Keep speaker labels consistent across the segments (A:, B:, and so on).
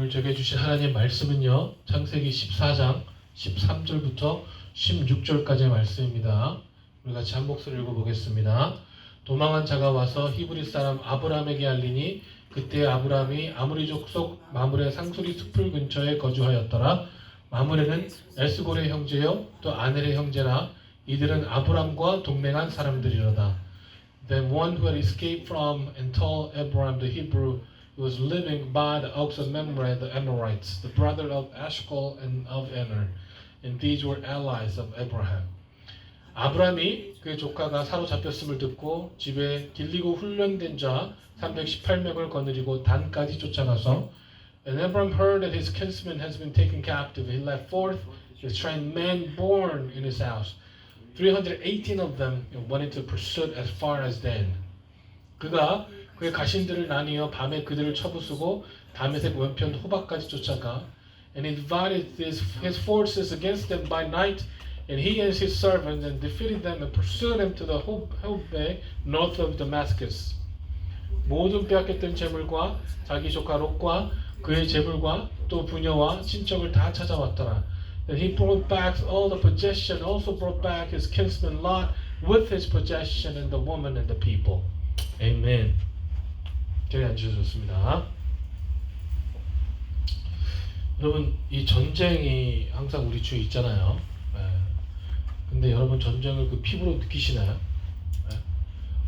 A: 오늘 제게 주신 하나님 말씀은요, 창세기 14장 13절부터 16절까지의 말씀입니다. 우리 같이 한 목소리 읽어보겠습니다. 도망한 자가 와서 히브리 사람 아브람에게 알리니 그때 아브람이 아모리 족속 마므레 상수리 숲을 근처에 거주하였더라. 마므레는 에스골의 형제요 또 아넬의 형제라. 이들은 아브람과 동맹한 사람들이로다. Then one who had escaped from and told Abraham the Hebrew was living by the oaks of Mamre the Amorites, the brother of Eshcol and of Aner, and these were allies of Abraham. 아브람이 그의 조카가 사로잡혔음을 듣고 집에 길리고 훈련된 자 318명을 거느리고 단까지 쫓아가서 And Abraham heard that his kinsman has been taken captive. He led forth his trained men born in his house. 318 of them went into pursuit as far as Dan. 그가 그의 가신들을 나뉘어 밤에 그들을 쳐부수고 다메섹 왼편 호박까지 쫓아가 and he divided his forces against them by night and he and his servants and defeated them and pursued them to the Hobeh north of Damascus. 모든 빼앗겼던 재물과 자기 조카 롯과 그의 재물과 또 부녀와 친척을 다 찾아왔더라. And he brought back all the possession, also brought back his kinsman Lot with his possession and the woman and the people. Amen. 저희 앉으셔도 좋습니다. 여러분, 이 전쟁이 항상 우리 주위에 있잖아요. 근데 여러분 전쟁을 그 피부로 느끼시나요?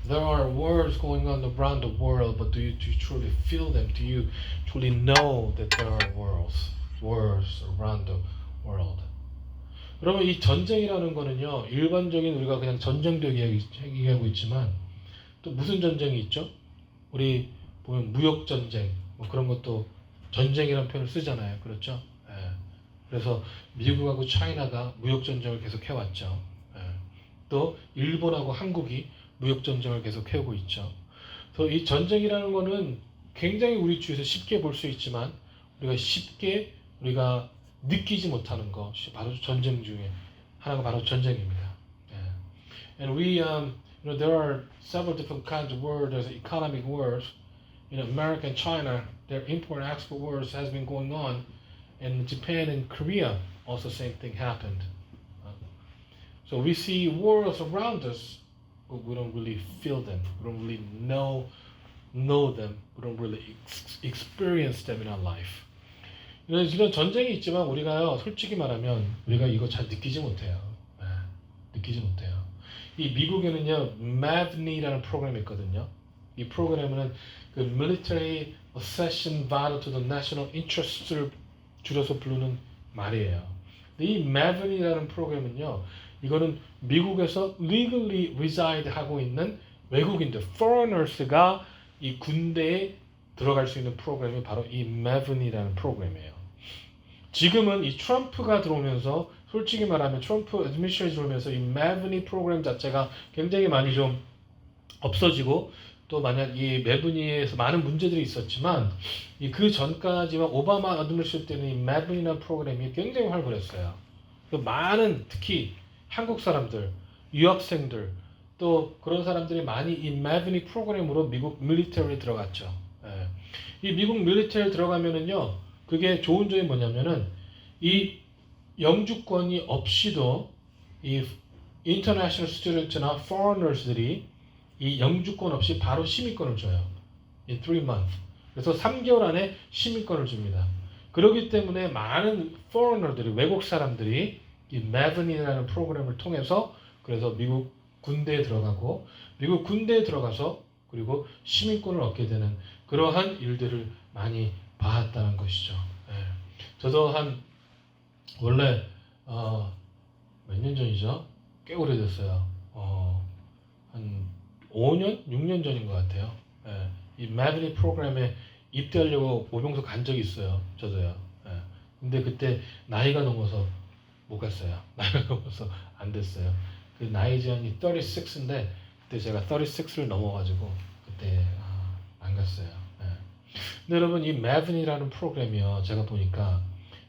A: There are wars going on around the world, but do you truly feel them? Do you truly know that there are wars around the world? 여러분, 이 전쟁이라는 거는요, 일반적인 우리가 그냥 전쟁도 얘기하고 있지만 또 무슨 전쟁이 있죠? 우리 보면 무역 전쟁, 뭐 그런 것도 전쟁이라는 표현을 쓰잖아요. 그렇죠? 그래서 미국하고 차이나가 무역 전쟁을 계속 해왔죠. 또 일본하고 한국이 무역 전쟁을 계속 해오고 있죠. 그래서 이 전쟁이라는 거는 굉장히 우리 주위에서 쉽게 볼 수 있지만 우리가 쉽게 우리가 느끼지 못하는 것이 바로 전쟁 중에 하나가 바로 전쟁입니다. And there are several different kinds of wars. There's economic wars. In America and China, their import and export wars has been going on. And Japan and Korea, also same thing happened. So we see wars around us, but we don't really feel them. We don't really know them. We don't really experience them in our life. 이런 전쟁이 있지만 우리가요, 솔직히 말하면 우리가 이거 잘 느끼지 못해요. 느끼지 못해요. 이 미국에는요, MAVNI라는 프로그램이 있거든요. 이 프로그램은 그 Military Accession Vital to the National Interest를 줄여서 부르는 말이에요. 이 MAVN이라는 프로그램은요, 이거는 미국에서 legally reside 하고 있는 외국인들, foreigners가 이 군대에 들어갈 수 있는 프로그램이 바로 이 MAVN이라는 프로그램이에요. 지금은 이 트럼프가 들어오면서 솔직히 말하면 트럼프 애드미니스트레이션이 들어오면서 이 MAVN이 프로그램 자체가 굉장히 많이 좀 없어지고 또 만약 이 MAVN이에서 많은 문제들이 있었지만 그 전까지만 오바마 애드미니스트레이션 때는 이 MAVN이라는 프로그램이 굉장히 활발했어요. 많은 특히 한국 사람들, 유학생들 또 그런 사람들이 많이 이 MAVN이 프로그램으로 미국 밀리터리에 들어갔죠. 이 미국 밀리터리에 들어가면은요, 그게 좋은 점이 뭐냐면은 이 영주권이 없이도 이 international student나 foreigners들이 이 영주권 없이 바로 시민권을 줘요. In 3 months. 그래서 3개월 안에 시민권을 줍니다. 그렇기 때문에 많은 foreigner들이 외국 사람들이 이 MAVN이라는 프로그램을 통해서 그래서 미국 군대에 들어가고 미국 군대에 들어가서 그리고 시민권을 얻게 되는 그러한 일들을 많이 봤다는 것이죠. 저도 원래 몇 년 전이죠? 꽤 오래됐어요. 한 5년? 6년 전인 것 같아요. 이 MAVN이 프로그램에 입대하려고 모병소 간 적이 있어요. 저도요. 근데 그때 나이가 넘어서 못 갔어요. 나이가 넘어서 안 됐어요. 그 나이 제한이 36인데 그때 제가 36를 넘어가지고 그때 안 갔어요. 근데 여러분 이 MAVN이라는 프로그램이요. 제가 보니까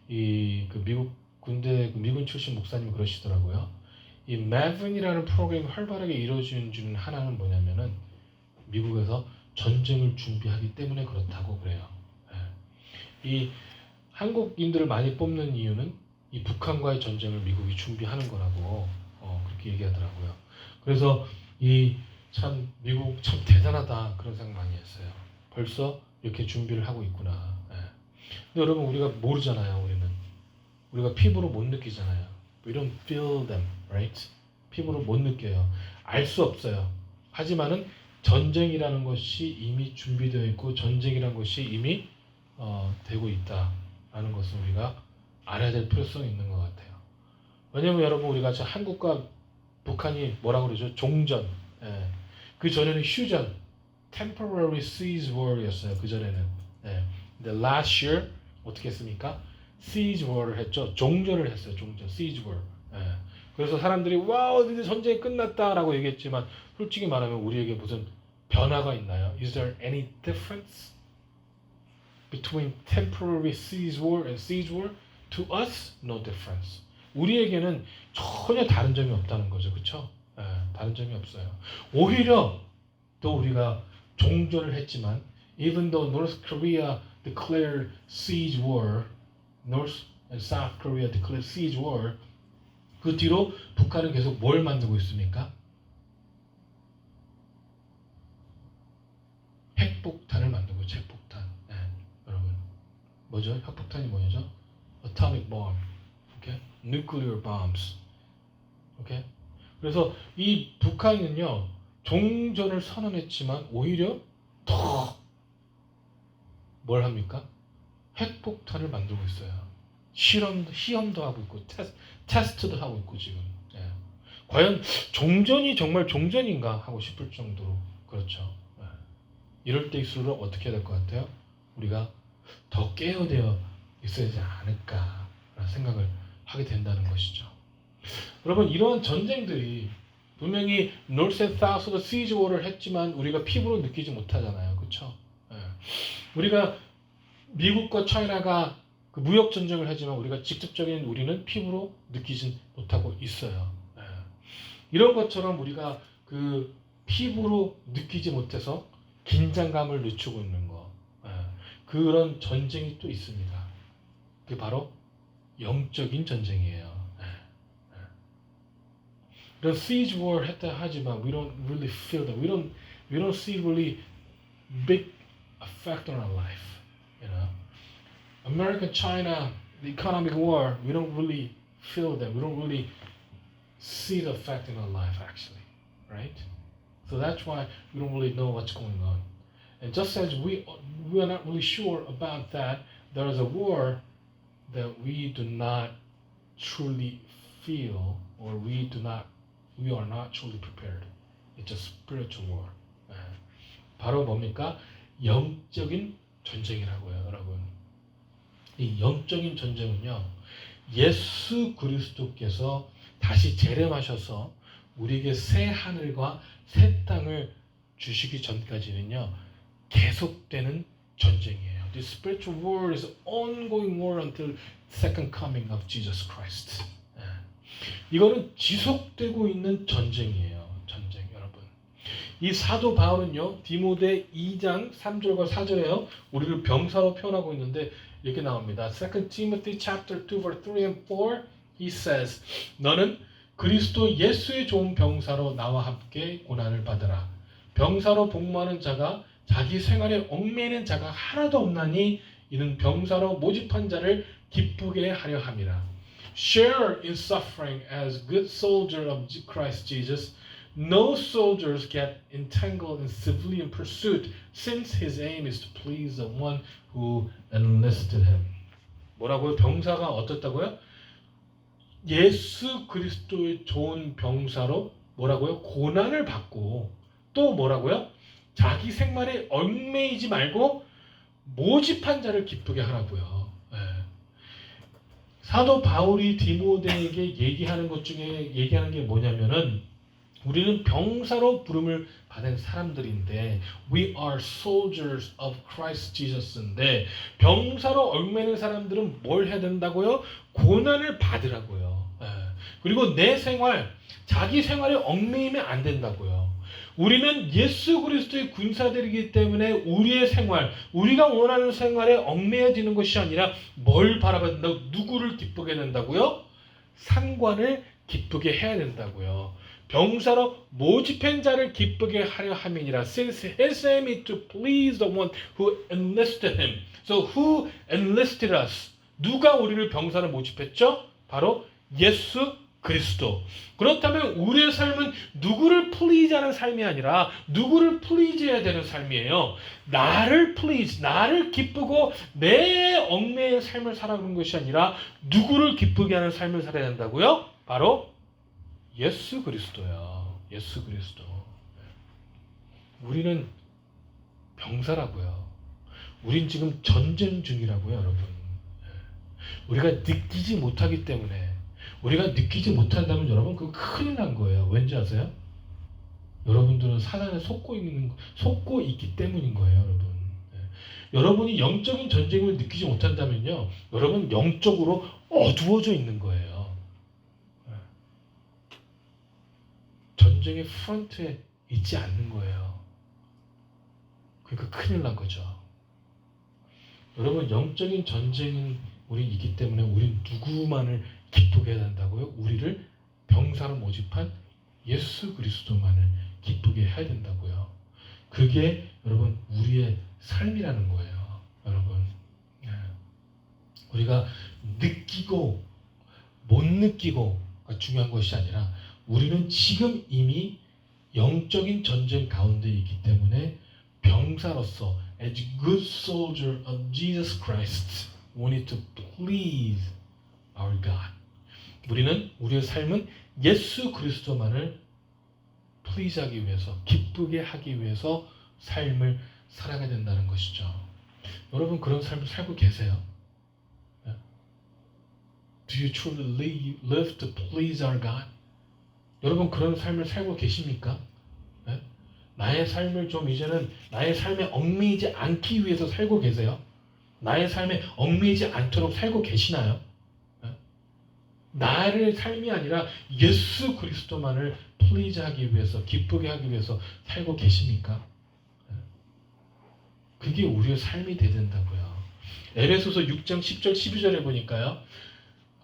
A: 그 미국 군대 미군 출신 목사님이 그러시더라고요. 이 MAVN이라는 프로그램이 활발하게 이루어지는 줄 하나는 뭐냐면은 미국에서 전쟁을 준비하기 때문에 그렇다고 그래요. 이 한국인들을 많이 뽑는 이유는 이 북한과의 전쟁을 미국이 준비하는 거라고 그렇게 얘기하더라고요. 그래서 이 참 미국 참 대단하다 그런 생각 많이 했어요. 벌써 이렇게 준비를 하고 있구나. 예. 근데 여러분 우리가 모르잖아요. 우리가 피부로 못 느끼잖아요. We don't feel them, right? 피부로 못 느껴요. 알 수 없어요. 하지만은 전쟁이라는 것이 이미 준비되어 있고 전쟁이라는 것이 이미 되고 있다라는 것을 우리가 알아야 될 필요성이 있는 것 같아요. 왜냐면 여러분 우리가 한국과 북한이 뭐라고 그러죠? 종전. 예. 그 전에는 휴전, temporary siege war였어요. 그 전에는. 예. 근데 last year 어떻게 했습니까? siege war를 했죠. 종전을 했어요. 종전, siege war. 예. 그래서 사람들이 와우, 이제 전쟁이 끝났다라고 얘기했지만 솔직히 말하면 우리에게 무슨 변화가 있나요? Is there any difference between temporary siege war and siege war? To us, no difference. 우리에게는 전혀 다른 점이 없다는 거죠. 그렇죠? 예, 다른 점이 없어요. 오히려 또 우리가 종전을 했지만 even though North Korea declared siege war, North and South Korea declared siege war, 그 뒤로 북한은 계속 뭘 만들고 있습니까? 핵폭탄을 만들고 있죠. 핵폭탄. 네, 여러분. 뭐죠? 핵폭탄이 뭐죠? Atomic bomb. Okay? Nuclear bombs. Okay? 그래서 이 북한은요. 종전을 선언했지만 오히려 더 뭘 합니까? 핵폭탄을 만들고 있어요. 시험도 하고 있고 테스트도 하고 있고 지금. 예. 과연 종전이 정말 종전인가 하고 싶을 정도로 그렇죠. 예. 이럴 때일수록 어떻게 해야 될 것 같아요? 우리가 더 깨어되어 있어야 되지 않을까라는 생각을 하게 된다는 것이죠. 여러분 이러한 전쟁들이 분명히 North and South로 siege war를 했지만 우리가 피부로 느끼지 못하잖아요. 그렇죠? 예. 우리가 미국과 차이나가 그 무역 전쟁을 하지만 우리가 직접적인 우리는 피부로 느끼지 못하고 있어요. 예. 이런 것처럼 우리가 그 피부로 느끼지 못해서 긴장감을 늦추고 있는 거. 예. 그런 전쟁이 또 있습니다. 그게 바로 영적인 전쟁이에요. 이런 siege war 했다 하지만 we don't really feel that. We don't see really big effect on our life. You know, America, China, the economic war, we don't really feel that. We don't really see the effect in our life actually, right? So that's why we don't really know what's going on. And just as we are not really sure about that, there is a war that we do not truly feel, or we are not truly prepared. It's a spiritual war. 바로 뭡니까? 영적인 전쟁이라고요, 여러분. 이 영적인 전쟁은요, 예수 그리스도께서 다시 재림하셔서 우리에게 새 하늘과 새 땅을 주시기 전까지는요, 계속되는 전쟁이에요. The spiritual war is ongoing war until second coming of Jesus Christ. 이거는 지속되고 있는 전쟁이에요. 전쟁, 여러분. 이 사도 바울은요, 디모데 2장 3절과 4절에요, 우리를 병사로 표현하고 있는데 이렇게 나옵니다. 2 Timothy chapter 2 verse 3 and 4 he says, 너는 그리스도 예수의 좋은 병사로 나와 함께 고난을 받으라. 병사로 복무하는 자가 자기 생활에 얽매이는 자가 하나도 없나니 이는 병사로 모집한 자를 기쁘게 하려 함이라. Share in suffering as good soldier of Christ Jesus. No soldiers get entangled in civilian pursuit, since his aim is to please the one who enlisted him. 뭐라고요? 병사가 어떻다고요? 예수 그리스도의 좋은 병사로 뭐라고요? 고난을 받고 또 뭐라고요? 자기 생활에 얽매이지 말고 모집한 자를 기쁘게 하라고요. 사도 바울이 디모데에게 얘기하는 것 중에 얘기하는 게 뭐냐면은 우리는 병사로 부름을 받은 사람들인데 we are soldiers of Christ Jesus인데 병사로 얽매이는 사람들은 뭘 해야 된다고요? 고난을 받으라고요. 그리고 내 생활, 자기 생활에 얽매이면 안 된다고요. 우리는 예수 그리스도의 군사들이기 때문에 우리의 생활, 우리가 원하는 생활에 얽매여지는 것이 아니라 뭘 바라봐야 된다고? 누구를 기쁘게 된다고요? 상관을 기쁘게 해야 된다고요. 병사로 모집한 자를 기쁘게 하려 함이니라. Since his aim is to please the one who enlisted him. So who enlisted us? 누가 우리를 병사로 모집했죠? 바로 예수 그리스도. 그렇다면 우리의 삶은 누구를 플리즈하는 삶이 아니라 누구를 플리즈해야 되는 삶이에요. 나를 플리즈, 나를 기쁘고 내 얽매의 삶을 살아가는 것이 아니라 누구를 기쁘게 하는 삶을 살아야 된다고요? 바로 예수 그리스도요. 예수 그리스도. 우리는 병사라고요. 우린 지금 전쟁 중이라고요, 여러분. 우리가 느끼지 못하기 때문에, 우리가 느끼지 못한다면 여러분 그거 큰일 난 거예요. 왠지 아세요? 여러분들은 사단에 속고 있기 때문인 거예요, 여러분. 여러분이 영적인 전쟁을 느끼지 못한다면요, 여러분 영적으로 어두워져 있는 거예요. 전쟁의 프런트에 있지 않는 거예요. 그러니까 큰일 난 거죠. 여러분 영적인 전쟁은 우리 있기 때문에 우린 누구만을 기쁘게 해야 된다고요? 우리를 병사로 모집한 예수 그리스도만을 기쁘게 해야 된다고요. 그게 여러분 우리의 삶이라는 거예요. 여러분 우리가 느끼고 못 느끼고가 중요한 것이 아니라 우리는 지금 이미 영적인 전쟁 가운데 있기 때문에 병사로서 as good soldier of Jesus Christ we need to please our God. 우리는 우리의 삶은 예수 그리스도만을 please하기 위해서, 기쁘게 하기 위해서 삶을 살아가야 된다는 것이죠. 여러분 그런 삶을 살고 계세요? Do you truly live to please our God? 여러분 그런 삶을 살고 계십니까? 네? 나의 삶을 좀 이제는 나의 삶에 얽매이지 않기 위해서 살고 계세요? 나의 삶에 얽매이지 않도록 살고 계시나요? 네? 나의 삶이 아니라 예수 그리스도만을 플리즈하기 위해서, 기쁘게 하기 위해서 살고 계십니까? 네? 그게 우리의 삶이 되야 된다고요. 에베소서 6장 10절 12절에 보니까요.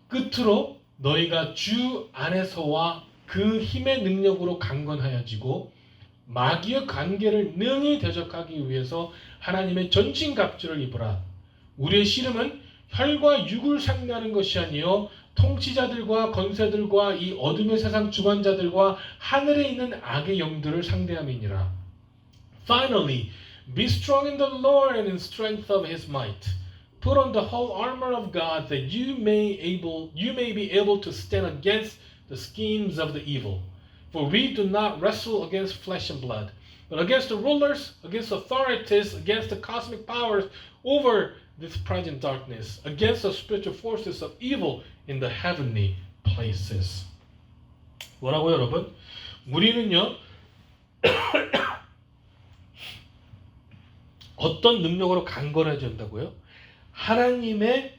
A: 끝으로 너희가 주 안에서와 그 힘의 능력으로 강건하여지고 마귀의 관계를 능히 대적하기 위해서 하나님의 전신갑주를 입으라. 우리의 씨름은 혈과 육을 상대하는 것이 아니요 통치자들과 권세들과 이 어둠의 세상 주관자들과 하늘에 있는 악의 영들을 상대함이니라. Finally, be strong in the Lord and in strength of His might. Put on the whole armor of God that you may be able to stand against the schemes of the evil. For we do not wrestle against flesh and blood, but against the rulers, against authorities, against the cosmic powers over this present darkness, against the spiritual forces of evil in the heavenly places. 뭐라고요, 여러분? 우리는요, 어떤 능력으로 강건해져야 된다고요? 하나님의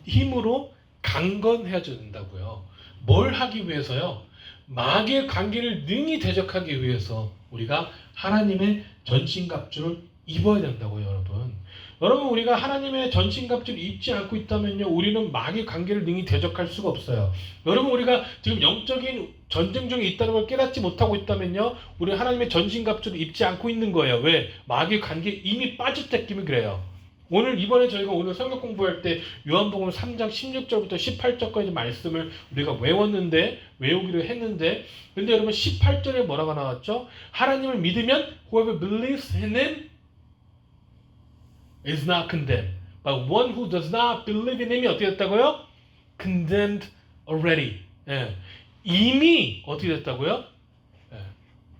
A: 힘으로 강건해져야 된다고요. 뭘 하기 위해서요? 마귀의 관계를 능히 대적하기 위해서 우리가 하나님의 전신갑주를 입어야 된다고요, 여러분. 여러분 우리가 하나님의 전신갑주를 입지 않고 있다면요, 우리는 마귀의 관계를 능히 대적할 수가 없어요. 여러분 우리가 지금 영적인 전쟁 중에 있다는 걸 깨닫지 못하고 있다면요, 우리는 하나님의 전신갑주를 입지 않고 있는 거예요. 왜? 마귀의 관계에 이미 빠졌기 때문에 그래요. 이번에 저희가 오늘 성경 공부할 때 요한복음 3장 16절부터 18절까지 말씀을 우리가 외우기로 했는데, 근데 여러분 18절에 뭐라고 나왔죠? 하나님을 믿으면 whoever believes in him is not condemned. But one who does not believe in him이 어떻게 됐다고요? Condemned already. 예. 이미 어떻게 됐다고요? 예.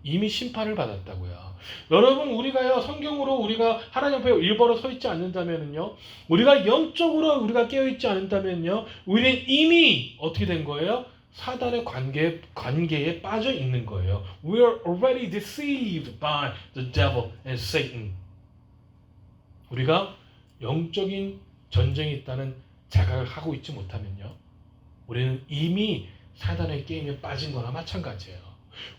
A: 이미 심판을 받았다고요. 여러분 우리가요 성경으로 우리가 하나님 앞에 일벌어 서 있지 않는다면요, 우리가 영적으로 우리가 깨어 있지 않는다면요, 우리는 이미 어떻게 된 거예요? 사단의 관계에 빠져 있는 거예요. We are already deceived by the devil and Satan. 우리가 영적인 전쟁이 있다는 자각을 하고 있지 못하면요, 우리는 이미 사단의 게임에 빠진 거나 마찬가지예요.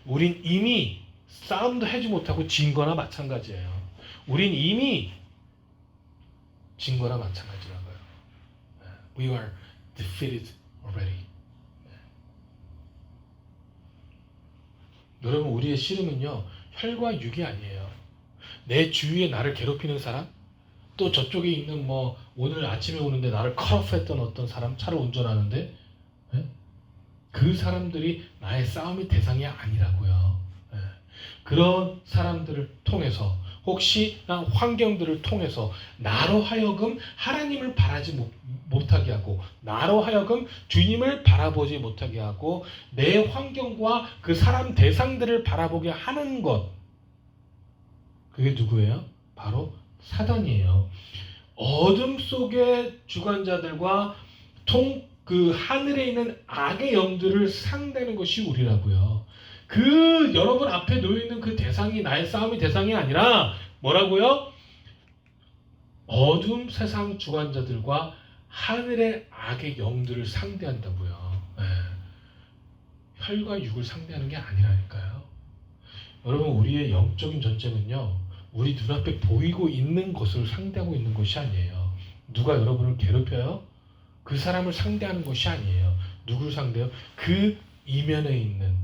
A: 우린 이미 싸움도 하지 못하고 진 거나 마찬가지예요. 우린 이미 진 거나 마찬가지라고요. We are defeated already. 여러분, 우리의 씨름은요, 혈과 육이 아니에요. 내 주위에 나를 괴롭히는 사람, 또 저쪽에 있는 오늘 아침에 오는데 나를 컷오프했던 어떤 사람, 차를 운전하는데 그 사람들이 나의 싸움의 대상이 아니라고요. 그런 사람들을 통해서, 혹시나 환경들을 통해서 나로 하여금 하나님을 바라지 못하게 하고, 나로 하여금 주님을 바라보지 못하게 하고, 내 환경과 그 사람 대상들을 바라보게 하는 것, 그게 누구예요? 바로 사단이에요. 어둠 속의 주관자들과 그 하늘에 있는 악의 영들을 상대하는 것이 우리라고요. 그 여러분 앞에 놓여있는 그 대상이 나의 싸움의 대상이 아니라 뭐라고요? 어둠 세상 주관자들과 하늘의 악의 영들을 상대한다고요. 혈과 육을 상대하는 게 아니라니까요. 여러분, 우리의 영적인 전쟁은요, 우리 눈앞에 보이고 있는 것을 상대하고 있는 것이 아니에요. 누가 여러분을 괴롭혀요? 그 사람을 상대하는 것이 아니에요. 누구를 상대해요? 그 이면에 있는,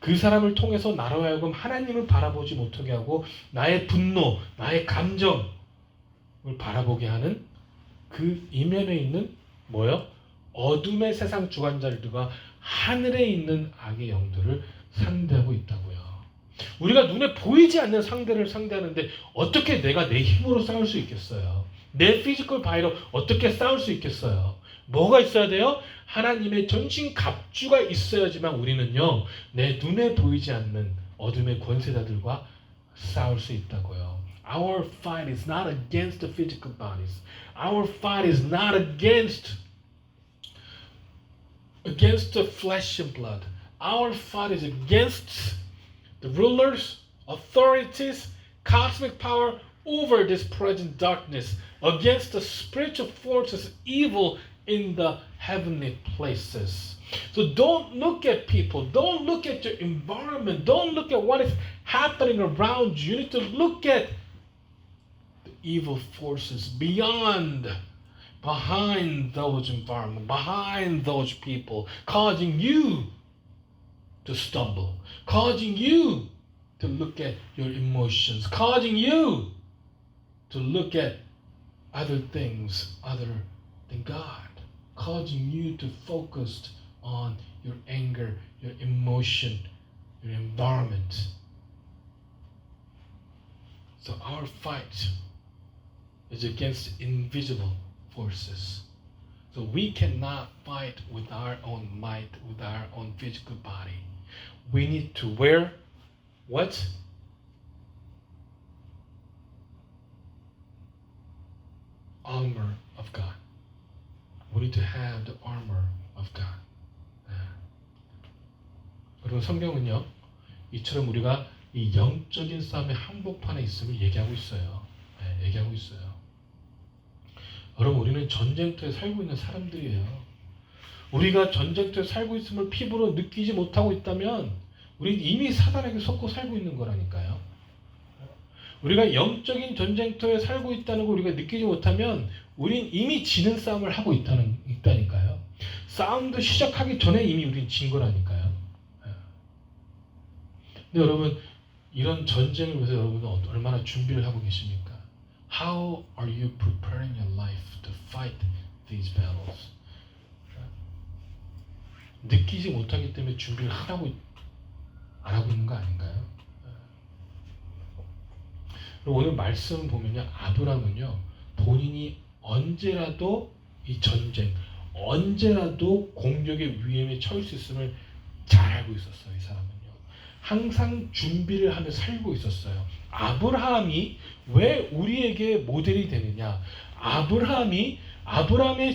A: 그 사람을 통해서 나로 하여금 하나님을 바라보지 못하게 하고 나의 분노, 나의 감정을 바라보게 하는 그 이면에 있는 뭐요? 어둠의 세상 주관자들과 하늘에 있는 악의 영들을 상대하고 있다고요. 우리가 눈에 보이지 않는 상대를 상대하는데 어떻게 내가 내 힘으로 싸울 수 있겠어요? 내 피지컬 바이로 어떻게 싸울 수 있겠어요? 뭐가 있어야 돼요? 하나님의 전신 갑주가 있어야지만 우리는요, 내 눈에 보이지 않는 어둠의 권세자들과 싸울 수 있다고요. Our fight is not against the physical bodies. Our fight is not against the flesh and blood. Our fight is against the rulers, authorities, cosmic power over this present darkness, against the spiritual forces evil in the heavenly places. So don't look at people, don't look at your environment, don't look at what is happening around you. You need to look at the evil forces behind those environments, behind those people, causing you to stumble, causing you to look at your emotions, causing you to look at other things other than God, causing you to focus on your anger, your emotion, your environment. So our fight is against invisible forces. So we cannot fight with our own might, with our own physical body. We need to wear what? Armor of God. We need to have the armor of God. 그리고 성경은요, 이처럼 우리가 이 영적인 싸움의 한복판에 있음을 얘기하고 있어요. 얘기하고 있어요. 여러분, 우리는 전쟁터에 살고 있는 사람들이에요. 우리가 전쟁터에 살고 있음을 피부로 느끼지 못하고 있다면 우리는 이미 사단에게 속고 살고 있는 거라니까요. 우리가 영적인 전쟁터에 살고 있다는 걸 우리가 느끼지 못하면 우린 이미 지는 싸움을 하고 있다니까요. 싸움도 시작하기 전에 이미 우린 진 거라니까요. 근데 여러분, 이런 전쟁을 위해서 여러분은 얼마나 준비를 하고 계십니까? How are you preparing your life to fight these battles? 느끼지 못하기 때문에 준비를 안 하고 있는 거 아닌가요? 그리고 오늘 말씀 보면요, 아브라함은요, 본인이 언제라도 이 전쟁, 언제라도 공격의 위험에 처할 수 있음을 잘 알고 있었어요. 이 사람은요, 항상 준비를 하며 살고 있었어요. 아브라함이 왜 우리에게 모델이 되느냐? 아브라함의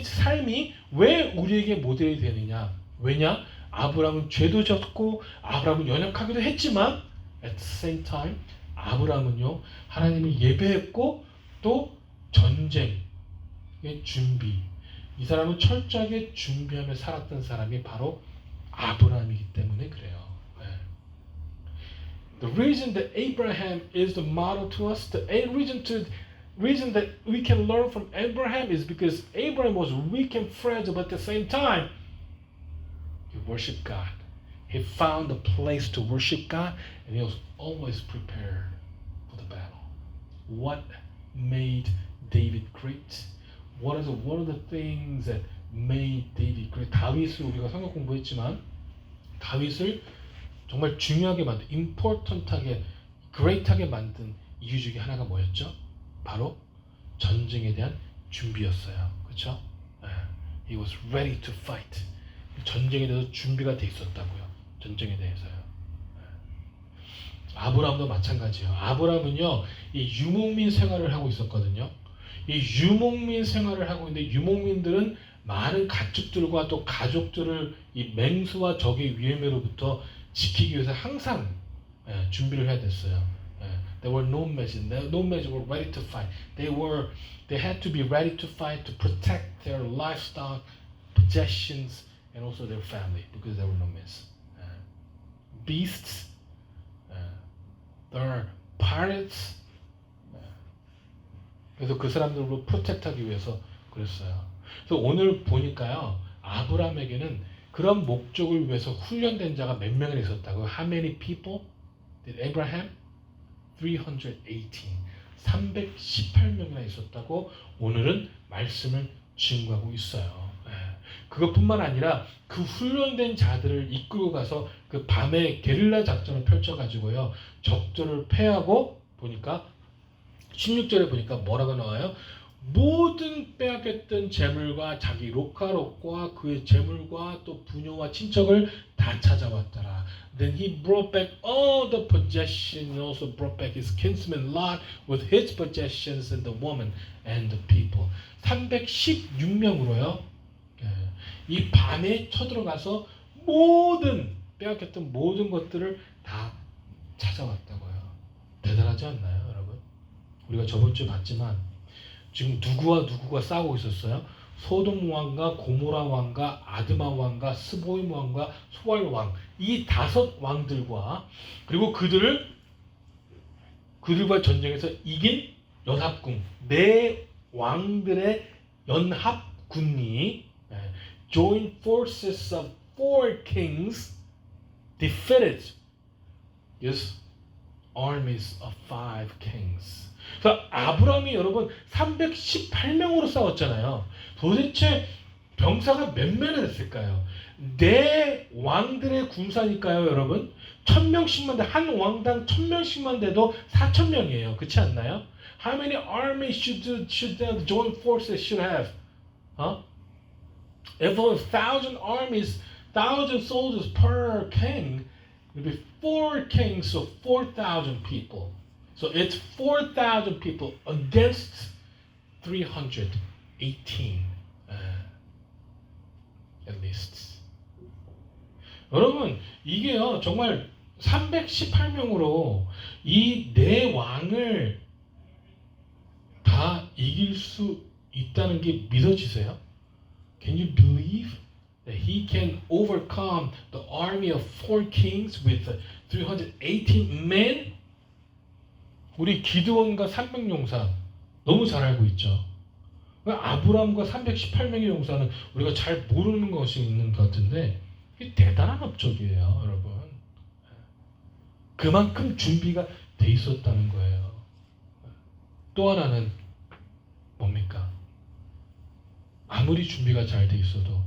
A: 삶이 왜 우리에게 모델이 되느냐? 왜냐? 아브라함은 죄도 졌고 아브라함은 연약하기도 했지만 at the same time 아브라함은요, 하나님을 예배했고 또 전쟁의 준비, 이 사람은 철저하게 준비하며 살았던 사람이 바로 아브라함이기 때문에 그래요. The reason that Abraham is the model to us, the reason that we can learn from Abraham is because Abraham was weak and fragile, but at the same time, he worshiped God. He found a place to worship God, and he was always prepared for the battle. What made David great? What is one of the things that made David great? 다윗을 우리가 성경 공부했지만 다윗을 정말 중요하게 만든, important하게, great하게 만든 이유 중에 하나가 뭐였죠? 바로 전쟁에 대한 준비였어요. 그렇죠? He was ready to fight. 전쟁에 대해서 준비가 돼 있었다고요. 전쟁에 대해서요. 아브라함도 마찬가지예요. 아브라함은요, 이 유목민 생활을 하고 있었거든요. 이 유목민 생활을 하고 있는데 유목민들은 많은 가축들과 또 가족들을 이 맹수와 적의 위험으로부터 지키기 위해서 항상 준비를 해야 됐어요. There were nomads. Nomads were ready to fight. They had to be ready to fight to protect their livestock, possessions, and also their family because they were nomads. Beasts. There are pirates. 그래서 그 사람들로 프로텍트하기 위해서 그랬어요. 그래서 오늘 보니까요, 아브라함에게는 그런 목적을 위해서 훈련된 자가 몇 명이나 있었다고요? How many people did Abraham? 318. 318명이나 있었다고 오늘은 말씀을 증거하고 있어요. 그것뿐만 아니라 그 훈련된 자들을 이끌고 가서 그 밤에 게릴라 작전을 펼쳐가지고요, 적들을 패하고 보니까 16절에 보니까 뭐라고 나와요? 모든 빼앗겼던 재물과 자기 로카롯과 그의 재물과 또 부녀와 친척을 다 찾아왔더라. Then he brought back all the possessions and also brought back his kinsman Lot with his possessions and the woman and the people. 316명으로요. 이 밤에 쳐들어가서 모든 빼앗겼던 모든 것들을 다 찾아왔다고요. 대단하지 않나요, 여러분? 우리가 저번 주에 봤지만 지금 누구와 누구가 싸우고 있었어요? 소돔 왕과 고모라 왕과 아드마 왕과 스보임 왕과 소알 왕, 이 5 왕들과 그리고 그들과 전쟁에서 이긴 연합군 4 왕들의 연합군이 joined forces of 4 kings defeated these armies of 5 kings. 그래서 아브라함이 여러분 318명으로 싸웠잖아요. 도대체 병사가 몇 명이나 됐을까요? 4 왕들의 군사니까요, 여러분. 1000명씩만 돼, 한 왕당 1000명씩만 돼도 4000명이에요. 그렇지 않나요? How many armies should the joint forces should have? If it was 1,000 armies, 1,000 soldiers per king, it would be 4 kings, so 4,000 people. So it's 4,000 people against 318 at least. 여러분, 이게요, 정말 318명으로 이 4 왕을 다 이길 수 있다는 게 믿어지세요? Can you believe that he can overcome the army of 4 kings with 318 men? 우리 기드온과 300용사 너무 잘 알고 있죠. 아브라함과 318명의 용사는 우리가 잘 모르는 것이 있는 것 같은데 이게 대단한 업적이에요, 여러분. 그만큼 준비가 돼 있었다는 거예요. 또 하나는 뭡니까? 아무리 준비가 잘 돼 있어도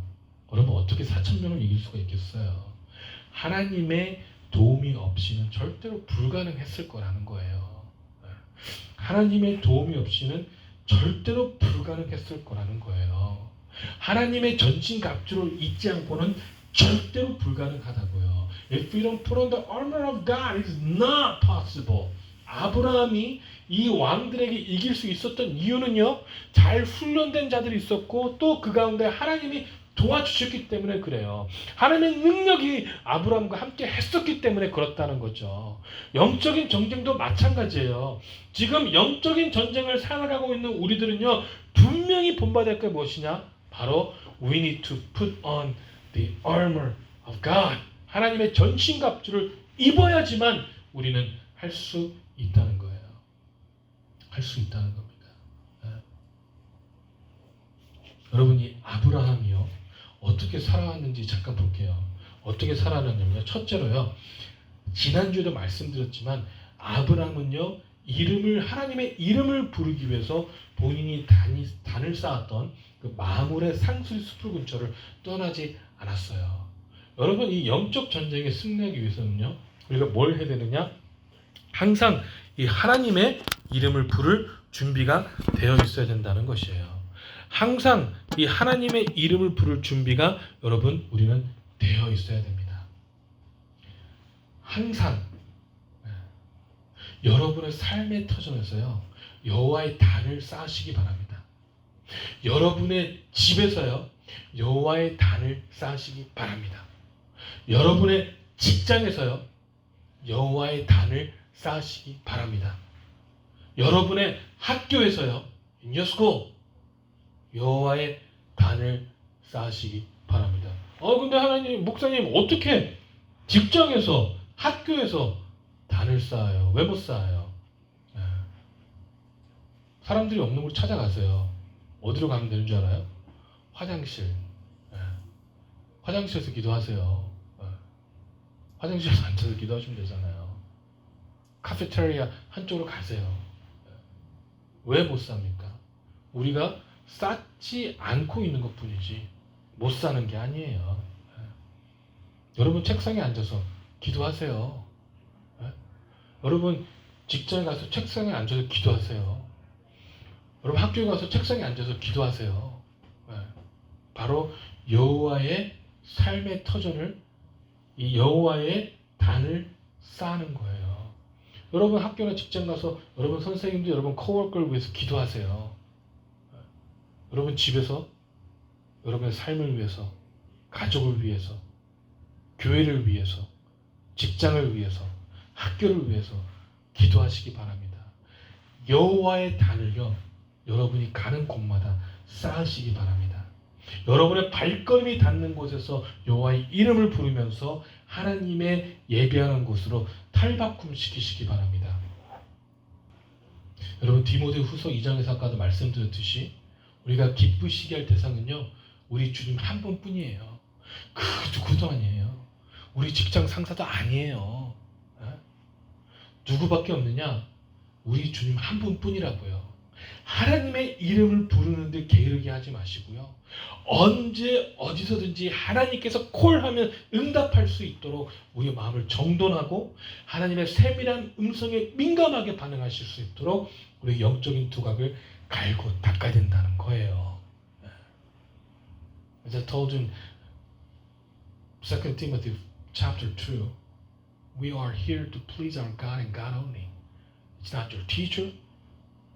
A: 여러분 어떻게 4,000명을 이길 수가 있겠어요? 하나님의 도움이 없이는 절대로 불가능했을 거라는 거예요. 하나님의 도움이 없이는 절대로 불가능했을 거라는 거예요. 하나님의 전신갑주를 잊지 않고는 절대로 불가능하다고요. If we don't put on the armor of God, it's not possible. 아브라함이 이 왕들에게 이길 수 있었던 이유는요, 잘 훈련된 자들이 있었고 또 그 가운데 하나님이 도와주셨기 때문에 그래요. 하나님의 능력이 아브라함과 함께 했었기 때문에 그렇다는 거죠. 영적인 전쟁도 마찬가지예요. 지금 영적인 전쟁을 살아가고 있는 우리들은요, 분명히 본받을 게 무엇이냐? 바로 we need to put on the armor of God. 하나님의 전신갑주를 입어야지만 우리는 할 수 있다는 거예요. 할 수 있다는 겁니다. 네. 여러분이 아브라함이요 어떻게 살아왔는지 잠깐 볼게요. 어떻게 살아왔냐면요. 첫째로요. 지난주에도 말씀드렸지만 아브라함은요. 하나님의 이름을 부르기 위해서 본인이 단을 쌓았던 그 마물의 상수리 숲을 근처를 떠나지 않았어요. 여러분 이 영적 전쟁에 승리하기 위해서는요. 우리가 뭘 해야 되느냐? 항상 이 하나님의 이름을 부를 준비가 되어 있어야 된다는 것이에요. 항상 이 하나님의 이름을 부를 준비가 여러분 우리는 되어 있어야 됩니다. 항상 여러분의 삶의 터전에서요 여호와의 단을 쌓으시기 바랍니다. 여러분의 집에서요 여호와의 단을 쌓으시기 바랍니다. 여러분의 직장에서요 여호와의 단을 쌓으시기 바랍니다. 여러분의 학교에서요 in your school 여호와의 단을 쌓으시기 바랍니다. 근데 하나님 목사님 어떻게 직장에서 학교에서 단을 쌓아요? 왜 못 쌓아요? 사람들이 없는 곳 찾아가세요. 어디로 가면 되는 줄 알아요? 화장실. 화장실에서 기도하세요. 화장실에서 앉아서 기도하시면 되잖아요. 카페테리아 한쪽으로 가세요. 왜 못 삽니까? 우리가 쌓지 않고 있는 것 뿐이지 못 사는 게 아니에요. 여러분 책상에 앉아서 기도하세요. 여러분 직장에 가서 책상에 앉아서 기도하세요. 여러분 학교에 가서 책상에 앉아서 기도하세요. 바로 여호와의 삶의 터전을 이 여호와의 단을 쌓는 거예요. 여러분 학교나 직장 가서 여러분 선생님도 여러분 코워커를 위해서 기도하세요. 여러분 집에서 여러분의 삶을 위해서, 가족을 위해서, 교회를 위해서, 직장을 위해서, 학교를 위해서 기도하시기 바랍니다. 여호와의 단을요 여러분이 가는 곳마다 쌓으시기 바랍니다. 여러분의 발걸음이 닿는 곳에서 여호와의 이름을 부르면서 하나님의 예배하는 곳으로 탈바꿈시키시기 바랍니다. 여러분 디모데후서 2장에서 아까도 말씀드렸듯이 우리가 기쁘시게 할 대상은요 우리 주님 한 분뿐이에요. 그 누구도 아니에요. 우리 직장 상사도 아니에요. 누구밖에 없느냐? 우리 주님 한 분뿐이라고요. 하나님의 이름을 부르는데 게으르게 하지 마시고요. 언제 어디서든지 하나님께서 콜하면 응답할 수 있도록 우리의 마음을 정돈하고 하나님의 세밀한 음성에 민감하게 반응하실 수 있도록 우리의 영적인 두각을 갈고 닦아야 된다는 거예요. As I told you in 2 Timothy chapter 2, we are here to please our God and God only. It's not your teacher.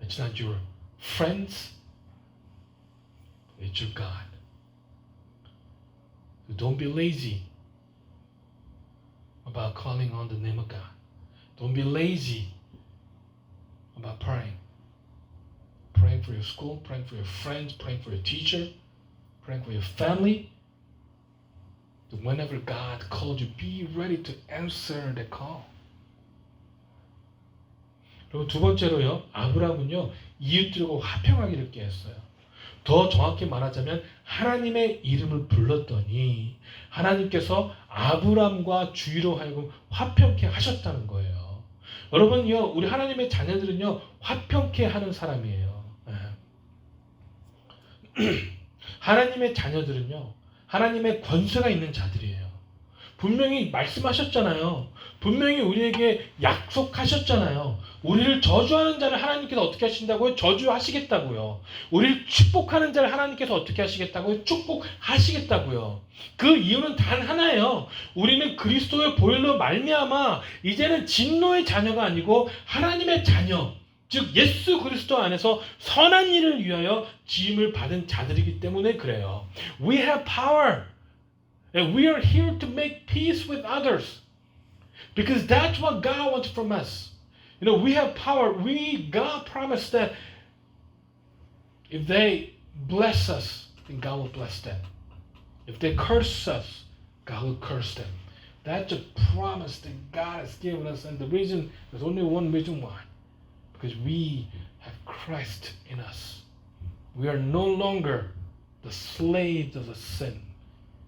A: It's not your friends. It's your God. So don't be lazy about calling on the name of God. Don't be lazy about praying. Praying for your school, praying for your friends, praying for your teacher, praying for your family. Whenever God called you, be ready to answer the call. 그리고 두 번째로요, 아브라함은요, 이웃들과 화평하기를 꾀했어요. 더 정확히 말하자면 하나님의 이름을 불렀더니 하나님께서 아브라함과 주위로 하여금 화평케 하셨다는 거예요. 여러분요, 우리 하나님의 자녀들은요, 화평케 하는 사람이에요. 하나님의 자녀들은요, 하나님의 권세가 있는 자들이에요. 분명히 말씀하셨잖아요. 분명히 우리에게 약속하셨잖아요. 우리를 저주하는 자를 하나님께서 어떻게 하신다고요? 저주하시겠다고요. 우리를 축복하는 자를 하나님께서 어떻게 하시겠다고요? 축복하시겠다고요. 그 이유는 단 하나예요. 우리는 그리스도의 보혈로 말미암아 이제는 진노의 자녀가 아니고 하나님의 자녀, 즉 예수 그리스도 안에서 선한 일을 위하여 지음을 받은 자들이기 때문에 그래요. We have power. And we are here to make peace with others. Because that's what God wants from us. You know, we have power. God promised that if they bless us, then God will bless them. If they curse us, God will curse them. That's a promise that God has given us, and the reason, there's only one reason why. Because we have Christ in us. We are no longer the slaves of the sin,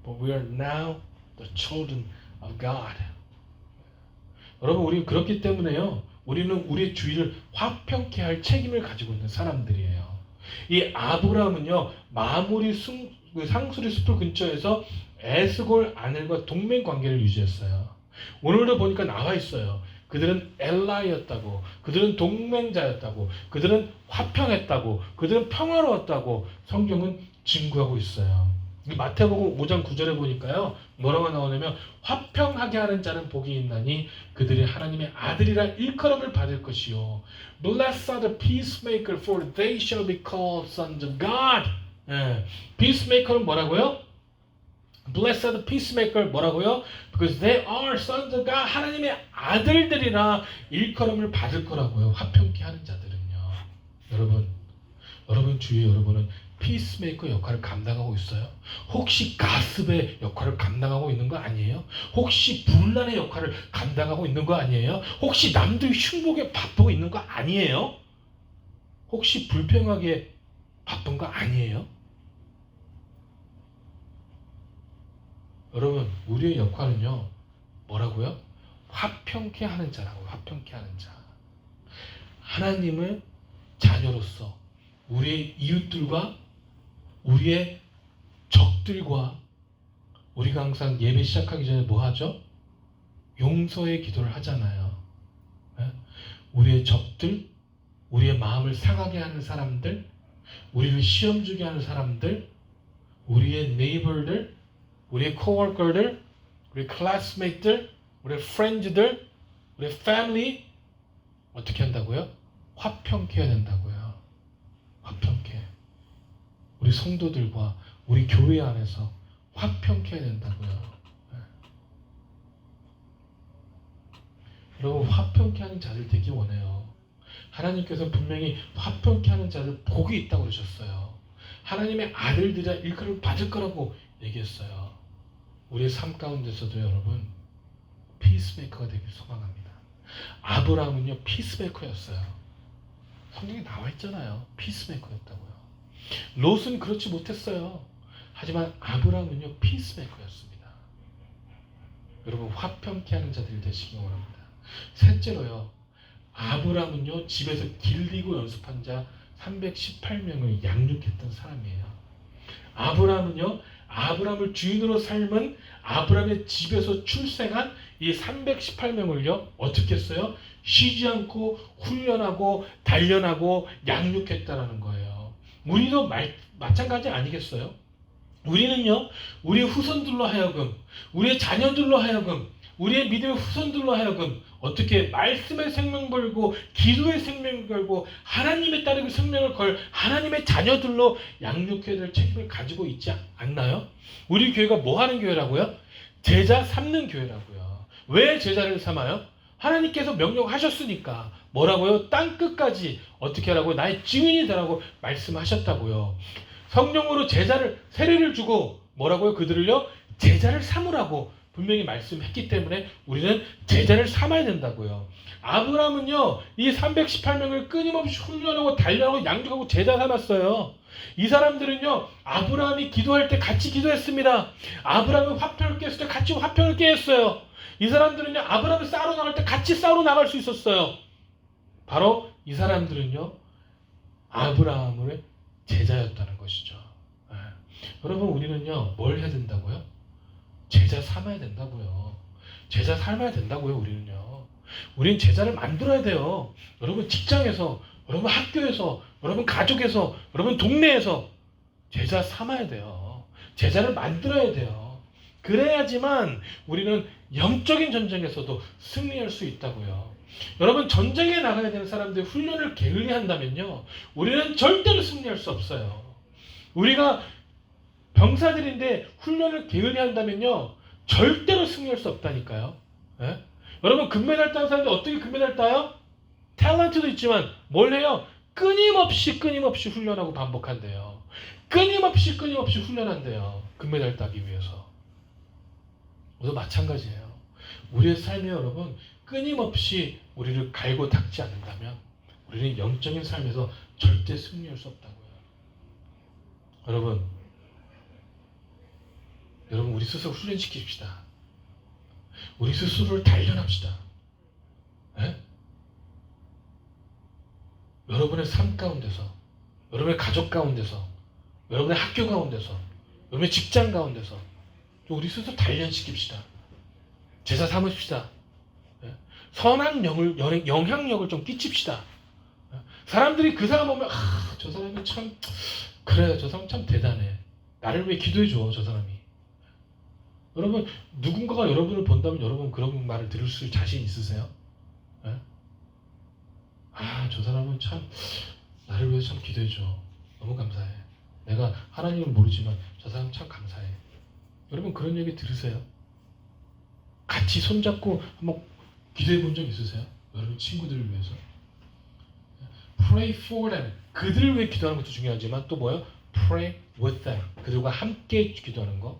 A: but we are now the children of God. 여러분, 우리 그렇기 때문에요. 우리는 우리의 주위를 화평케 할 책임을 가지고 있는 사람들이에요. 이 아브라함은요, 마무리 상수리 숲을 근처에서 에스골 아들과 동맹 관계를 유지했어요. 오늘도 보니까 나와 있어요. 그들은 엘라이였다고, 그들은 동맹자였다고, 그들은 화평했다고, 그들은 평화로웠다고 성경은 증거하고 있어요. 마태복음 5장 9절에 보니까요, 뭐라고 나오냐면 화평하게 하는 자는 복이 있나니 그들이 하나님의 아들이라 일컬음을 받을 것이요. Blessed are the peacemaker, for they shall be called sons of God. peacemaker는 뭐라고요? Blessed are the peacemaker 뭐라고요? Because they are sons of God. 하나님의 아들들이라 일컬음을 받을 거라고요. 화평케 하는 자들은요. 여러분 주위에 여러분은 피스메이커 역할을 감당하고 있어요? 혹시 가습의 역할을 감당하고 있는 거 아니에요? 혹시 분란의 역할을 감당하고 있는 거 아니에요? 혹시 남들 흉복에 바쁘고 있는 거 아니에요? 혹시 불평하게 바쁜 거 아니에요? 여러분, 우리의 역할은요, 뭐라고요? 화평케 하는 자라고요. 화평케 하는 자. 하나님의 자녀로서 우리의 이웃들과 우리의 적들과 우리가 항상 예배 시작하기 전에 뭐 하죠? 용서의 기도를 하잖아요. 우리의 적들, 우리의 마음을 상하게 하는 사람들, 우리를 시험 주게 하는 사람들, 우리의 네이버들, 우리의 코워커들, 우리의 클래스메이트들, 우리의 프렌즈들, 우리의 패밀리 어떻게 한다고요? 화평케 해야 된다고요. 화평케. 우리 성도들과 우리 교회 안에서 화평케 해야 된다고요. 여러분, 화평케 하는 자들 되기 원해요. 하나님께서 분명히 화평케 하는 자들 복이 있다고 그러셨어요. 하나님의 아들들이라 일컬음을 받을 거라고 얘기했어요. 우리의 삶 가운데서도 여러분 피스메이커가 되길 소망합니다. 아브라함은요 피스메이커였어요. 성경에 나와 있잖아요. 피스메이커였다고요. 롯은 그렇지 못했어요. 하지만 아브라함은요 피스메이커였습니다. 여러분 화평케 하는 자들이 되시기 원합니다. 셋째로요, 아브라함은요 집에서 길리고 연습한 자 318명을 양육했던 사람이에요. 아브라함을 주인으로 삶은 아브라함의 집에서 출생한 이 318명을요 어떻게 했어요? 쉬지 않고 훈련하고 단련하고 양육했다라는 거예요. 우리도 마찬가지 아니겠어요? 우리는요 우리 후손들로 하여금, 우리의 자녀들로 하여금, 우리의 믿음의 후손들로 하여금 어떻게 말씀의 생명 걸고 기도의 생명 걸고 하나님의 따르고 생명을 걸 하나님의 자녀들로 양육해야 될 책임을 가지고 있지 않나요? 우리 교회가 뭐 하는 교회라고요? 제자 삼는 교회라고요. 왜 제자를 삼아요? 하나님께서 명령하셨으니까. 뭐라고요? 땅끝까지 어떻게 하라고요? 나의 증인이 되라고 말씀하셨다고요. 성령으로 세례를 주고 뭐라고요? 그들을요 제자를 삼으라고 분명히 말씀했기 때문에 우리는 제자를 삼아야 된다고요. 아브라함은요 이 318명을 끊임없이 훈련하고 단련하고 양육하고 제자 삼았어요. 이 사람들은요 아브라함이 기도할 때 같이 기도했습니다. 아브라함이 화평을 깼을 때 같이 화평을 깨했어요. 이 사람들은요 아브라함이 싸우러 나갈 때 같이 싸우러 나갈 수 있었어요. 바로 이 사람들은요 아브라함의 제자였다는 것이죠. 여러분, 우리는요 뭘 해야 된다고요? 제자 삼아야 된다고요. 제자 삶아야 된다고요. 우리는 제자를 만들어야 돼요. 여러분 직장에서, 여러분 학교에서, 여러분 가족에서, 여러분 동네에서 제자 삼아야 돼요. 제자를 만들어야 돼요. 그래야지만 우리는 영적인 전쟁에서도 승리할 수 있다고요. 여러분, 전쟁에 나가야 되는 사람들이 훈련을 게을리한다면요 우리는 절대로 승리할 수 없어요. 우리가 병사들인데 훈련을 게을리한다면요 절대로 승리할 수 없다니까요. 예? 여러분, 금메달 따는 사람들 어떻게 금메달 따요? 탤런트도 있지만 뭘 해요? 끊임없이 훈련하고 반복한대요. 끊임없이 훈련한대요. 금메달 따기 위해서. 우리도 마찬가지예요. 우리의 삶이 여러분 끊임없이 우리를 갈고 닦지 않는다면 우리는 영적인 삶에서 절대 승리할 수 없다고요. 여러분 우리 스스로 훈련시킵시다. 우리 스스로를 단련합시다. 네? 여러분의 삶 가운데서, 여러분의 가족 가운데서, 여러분의 학교 가운데서, 여러분의 직장 가운데서 우리 스스로 단련시킵시다. 제자 삼으십시다. 네? 선한 영향력을 좀 끼칩시다. 네? 사람들이 그 사람 보면 저 사람이 참 그래, 저 사람 참 대단해. 나를 위해 기도해줘, 저 사람이. 여러분 누군가가 여러분을 본다면 여러분 그런 말을 들을 수 자신 있으세요? 네? 저 사람은 참 나를 위해 참 기도해줘. 너무 감사해. 내가 하나님은 모르지만 저 사람 참 감사해. 여러분 그런 얘기 들으세요? 같이 손잡고 한번 기도해 본 적 있으세요? 여러분 친구들을 위해서. Pray for them. 그들을 위해 기도하는 것도 중요하지만 또 뭐예요? Pray with them. 그들과 함께 기도하는 거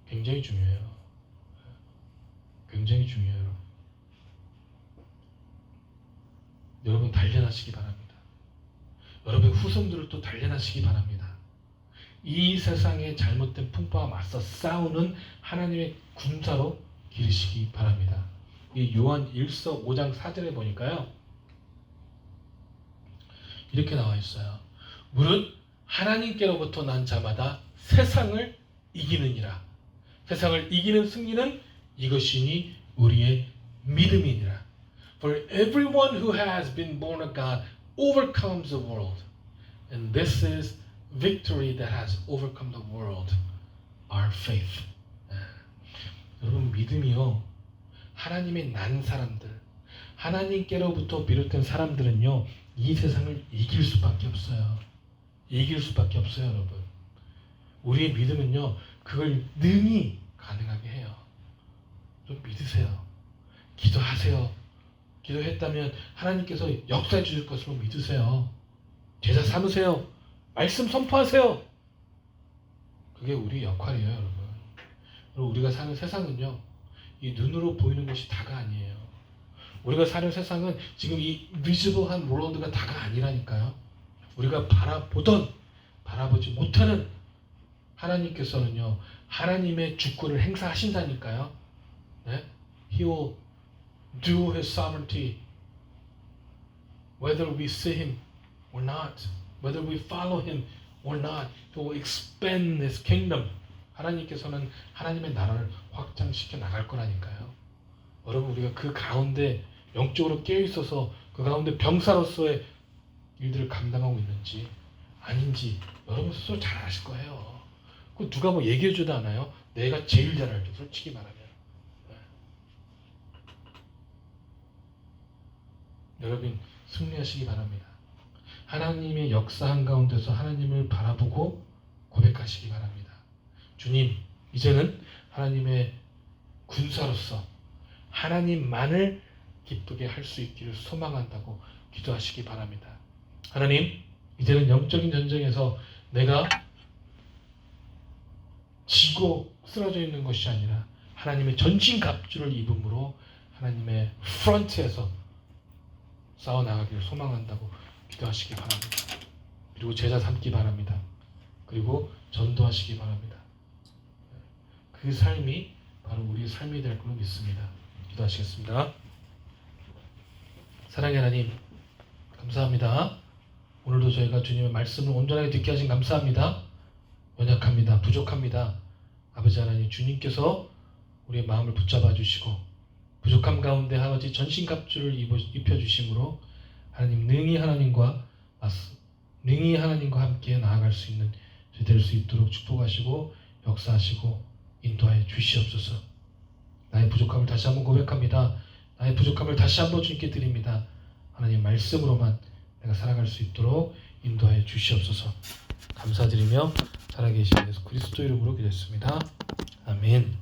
A: 굉장히 중요해요. 굉장히 중요해요. 여러분 단련하시기 바랍니다. 여러분 후손들을 또 단련하시기 바랍니다. 이 세상의 잘못된 풍파와 맞서 싸우는 하나님의 군사로 기르시기 바랍니다. 이 요한 1서 5장 4절에 보니까요. 이렇게 나와 있어요. 무릇 하나님께로부터 난 자마다 세상을 이기느니라. 세상을 이기는 승리는 이것이니 우리의 믿음이니라. For everyone who has been born of God overcomes the world. And this is victory that has overcome the world. Our faith. 여러분 믿음이요. 하나님의 난 사람들, 하나님께로부터 비롯된 사람들은요. 이 세상을 이길 수밖에 없어요. 이길 수밖에 없어요, 여러분. 우리의 믿음은요. 그걸 능히 가능하게 해요. 좀 믿으세요. 기도하세요. 기도했다면 하나님께서 역사해 주실 것으로 믿으세요. 제자 삼으세요. 말씀 선포하세요. 그게 우리 역할이에요, 여러분. 그리고 우리가 사는 세상은요. 이 눈으로 보이는 것이 다가 아니에요. 우리가 사는 세상은 지금 이 비지블한 월드가 다가 아니라니까요. 우리가 바라보지 못하는 하나님께서는요. 하나님의 주권을 행사하신다니까요. 네? He will do His sovereignty whether we see Him or not, whether we follow Him or not. He will expand His kingdom. 하나님께서는 하나님의 나라를 확장시켜 나갈 거라니까요. 여러분 우리가 그 가운데 영적으로 깨어있어서 그 가운데 병사로서의 일들을 감당하고 있는지 아닌지 여러분 스스로 잘 아실 거예요. 그 누가 뭐 얘기해줘도 않아요? 내가 제일 잘 알죠. 솔직히 말하면. 네. 여러분 승리하시기 바랍니다. 하나님의 역사한 가운데서 하나님을 바라보고 고백하시기 바랍니다. 주님, 이제는 하나님의 군사로서 하나님만을 기쁘게 할 수 있기를 소망한다고 기도하시기 바랍니다. 하나님, 이제는 영적인 전쟁에서 내가 지고 쓰러져 있는 것이 아니라 하나님의 전신 갑주를 입음으로 하나님의 프런트에서 싸워나가기를 소망한다고 기도하시기 바랍니다. 그리고 제자 삼기 바랍니다. 그리고 전도하시기 바랍니다. 그 삶이 바로 우리의 삶이 될 걸로 믿습니다. 기도하시겠습니다. 사랑의 하나님, 감사합니다. 오늘도 저희가 주님의 말씀을 온전하게 듣게 하신 감사합니다. 연약합니다. 부족합니다. 아버지 하나님, 주님께서 우리의 마음을 붙잡아 주시고 부족함 가운데 아버지 전신갑주를 입혀주심으로 하나님 능히 하나님과 함께 나아갈 수 있는 될 수 있도록 축복하시고 역사하시고 인도하여 주시옵소서. 나의 부족함을 다시 한번 고백합니다. 나의 부족함을 다시 한번 주님께 드립니다. 하나님 말씀으로만 내가 살아갈 수 있도록 인도하여 주시옵소서. 감사드리며 살아계신 예수 그리스도 이름으로 기도했습니다. 아멘.